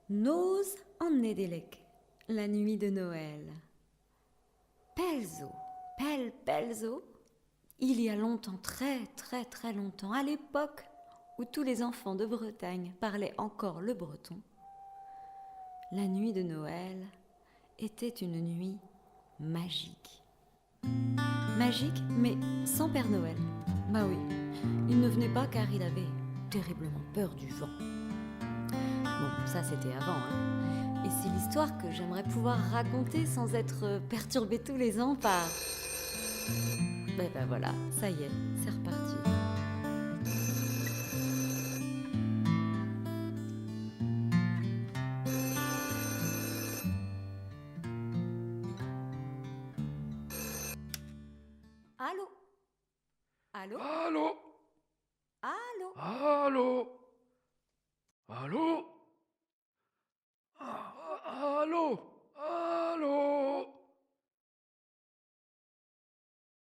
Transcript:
Noz an Nedelek, la nuit de Noël. Pelzo, pelzo, il y a longtemps, très longtemps, à l'époque où tous les enfants de Bretagne parlaient encore le breton, la nuit de Noël était une nuit magique. Magique, mais sans Père Noël. Bah oui, il ne venait pas car il avait terriblement peur du vent. Bon, ça c'était avant, hein. Et c'est l'histoire que j'aimerais pouvoir raconter sans être perturbée tous les ans par... Ben voilà, ça y est, c'est reparti. Allô? Allô? Allô? Allô? Allô? Allô?